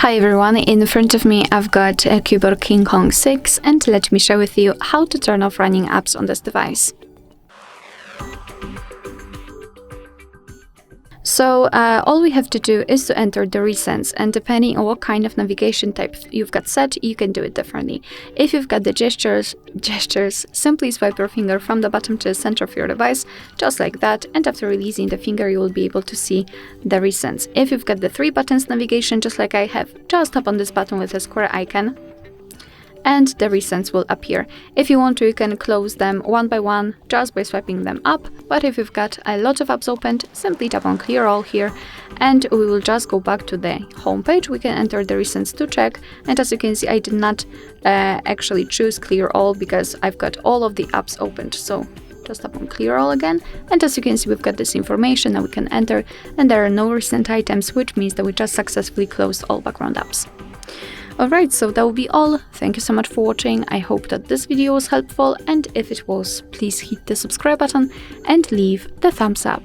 Hi everyone, in front of me I've got a CUBOT King Kong 6 and let me share with you how to turn off running apps on this device. So all we have to do is to enter the recents, and depending on what kind of navigation type you've got set, you can do it differently. If you've got the gestures, simply swipe your finger from the bottom to the center of your device, just like that, and after releasing the finger you will be able to see the recents. If you've got the 3 buttons navigation, just like I have, just tap on this button with a square icon, and the recents will appear. If you want to, you can close them one by one just by swiping them up, but if you've got a lot of apps opened, simply tap on clear all here and we will just go back to the home page. We can enter the recents to check, and as you can see I did not actually choose clear all because I've got all of the apps opened. So just tap on clear all again, and as you can see we've got this information that we can enter, and there are no recent items, which means that we just successfully closed all background apps. Alright, so that will be all. Thank you so much for watching. I hope that this video was helpful, and if it was, please hit the subscribe button and leave the thumbs up.